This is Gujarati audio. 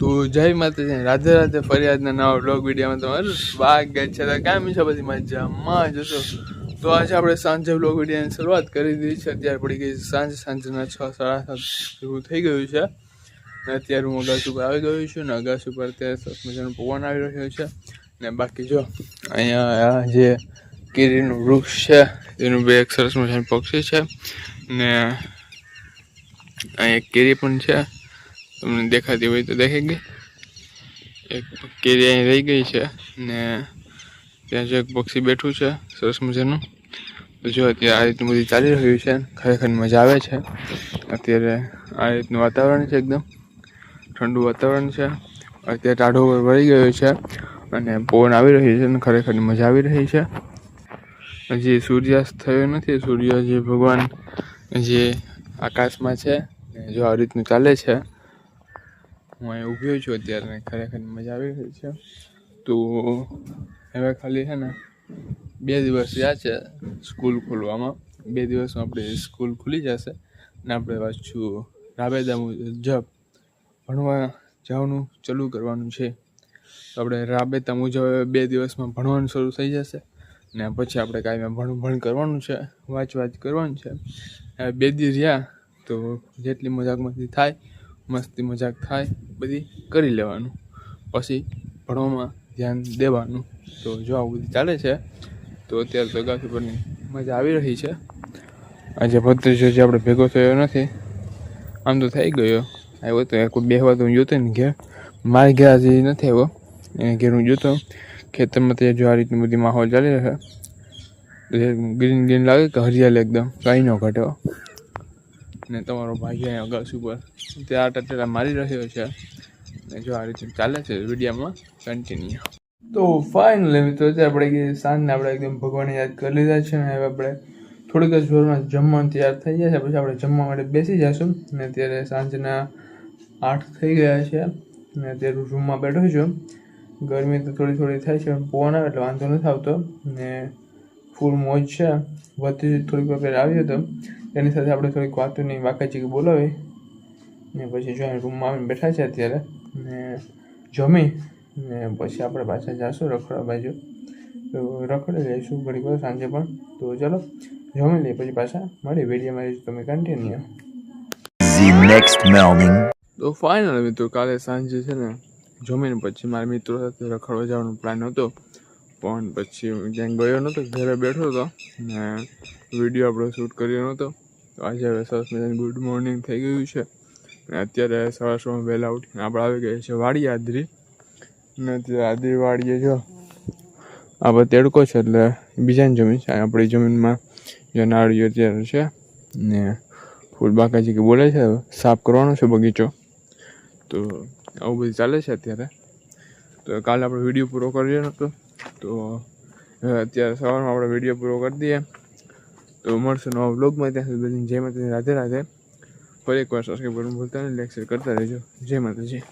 તો જય માતાજી, રાધે રાધે. ફરિયાદના નવા બ્લોગ વિડીયોમાં તમારું સ્વાગત છે. તો કેમ છે બધી મજામાં જશો? તો આજે આપણે સાંજે બ્લોગ વિડીયોની શરૂઆત કરી દીધી છે. અત્યારે પડી ગઈ સાંજના 6-7:30 જેવું થઈ ગયું છે. ને અત્યારે હું અગાસી ઉપર આવી ગયો છું ને અગાસી ઉપર અત્યારે સરસ મજાનો પવન આવી રહ્યો છે. ને બાકી જો અહીંયા જે કેરીનું વૃક્ષ છે એનું બે એક સરસ મજાનું પક્ષી છે ને અહીંયા કેરી પણ છે. તમને દેખાતી હોય તો દેખાઈ ગઈ. એક કેરી અહીં રહી ગઈ છે ને ત્યાં જો એક પક્ષી બેઠું છે સરસ મજાનું. તો જો અત્યારે આ રીતનું બધું ચાલી રહ્યું છે. ખરેખર મજા આવે છે. અત્યારે આ રીતનું વાતાવરણ છે, એકદમ ઠંડુ વાતાવરણ છે. અત્યારે ટાઢો વળી ગયો છે અને પવન આવી રહ્યો છે અને ખરેખર મજા આવી રહી છે. હજી સૂર્યાસ્ત થયો નથી. સૂર્ય જે ભગવાન જે આકાશમાં છે જો આ રીતનું ચાલે છે. હું અહીં ઊભ્યો છું અત્યારે, ખરેખર મજા આવી રહી છે. તો હવે ખાલી છે ને 2 દિવસ રહ્યા છે સ્કૂલ ખોલવામાં. 2 દિવસમાં આપણી સ્કૂલ ખુલી જશે ને આપણે પાછું રાબેતા મુજબ ભણવા જવાનું ચાલુ કરવાનું છે. તો આપણે રાબેતા મુજબ 2 દિવસમાં ભણવાનું શરૂ થઈ જશે ને પછી આપણે કાંઈ ભણ કરવાનું છે, વાંચ કરવાનું છે. હવે 2 દિવસ રહ્યા તો જેટલી મજાક મસ્તી થાય, મસ્તી મજાક થાય બધી કરી લેવાનું, પછી ભણવામાં ધ્યાન દેવાનું. તો જો આવું બધું ચાલે છે. તો અત્યારે તો અગાસી પરની મજા આવી રહી છે. આજે ભત્રીજો જે આપણે ભેગો થયો નથી, આમ તો થઈ ગયો આવ્યો તો કોઈ બેહવા તો હું જોતો ને ઘેર. મારે ઘેર આજે નથી આવ્યો, એને ઘેર હું જોતો ખેતરમાં. તો જો આ રીતની બધી માહોલ ચાલી રહ્યો ગ્રીન લાગે કે હરિયાળી એકદમ, કાંઈ ન ઘટે. ને તમારો ભાઈ અહીંયા અગાસી ઉપર ત્યાં ટટેલા મારી રહ્યો છે ને જો આ રીતે ચાલે છે. વિડીયોમાં કન્ટિન્યુ. તો ફાઇનલી મિત્રો અત્યારે આપણે સાંજને આપણે એકદમ ભગવાનને યાદ કરી લીધા છે ને હવે આપણે થોડીક જ વારમાં જમવાનું તૈયાર થઈ જાય છે. પછી આપણે જમવા માટે બેસી જઈશું ને અત્યારે સાંજના 8 થઈ ગયા છે ને અત્યારે રૂમમાં બેઠો છું. ગરમી તો થોડી થાય છે, પવન આવે એટલે વાંધો નથી આવતો ને ફૂલ મોજ છે. વધતી થોડીક વાર આવ્યો હતો એની સાથે આપણે થોડીક વાતોની વાકાચીકી બોલાવી ને પછી જો રૂમમાં આવીને બેઠા છે અત્યારે ને જમી ને પછી આપણે પાછા જઈશું રખડવા બાજુ. તો રખડી લઈશું ઘણી વાર સાંજે પણ. તો ચલો જમી લઈએ પછી પાછા મળી વિડીયોમાં તમે કન્ટિન્યુ. તો ફાઇનલ મિત્રો કાલે સાંજે છે ને જમીને પછી મારા મિત્રો સાથે રખડવા જવાનો પ્લાન હતો પણ પછી ક્યાંય ગયો નહોતો, ઘરે બેઠો હતો ને વિડીયો આપણો શૂટ કર્યો નહોતો. તો આજે હવે સરસ મજાની ગુડ મોર્નિંગ થઈ ગયું છે ને અત્યારે સવારમાં વહેલા ઉઠીને આપણે આવી ગયા છે વાડી આદરી ને અત્યારે આદરી વાડીએ જો આપણે તેડકો છે એટલે બીજાની જમીન છે. આપણી જમીનમાં જે નાળીઓ અત્યારે છે ને ફૂલ બાકાજી કે બોલે છે, સાફ કરવાનો છે બગીચો. તો આવું બધું ચાલે છે અત્યારે. તો કાલે આપણે વિડીયો પૂરો કર્યો નહોતો તો અત્યારે સવારમાં આપણે વિડીયો પૂરો કરી દઈએ. તો મળશે નવા વ્લોગમાં. ત્યાં સુધી બધી જય માતાજી, રાધે રાધે. ફરી એકવાર સબસ્ક્રાઈબ કરવાનું ભૂલતા નહીં, લાઈક શેર કરતા રહેજો. જય માતાજી.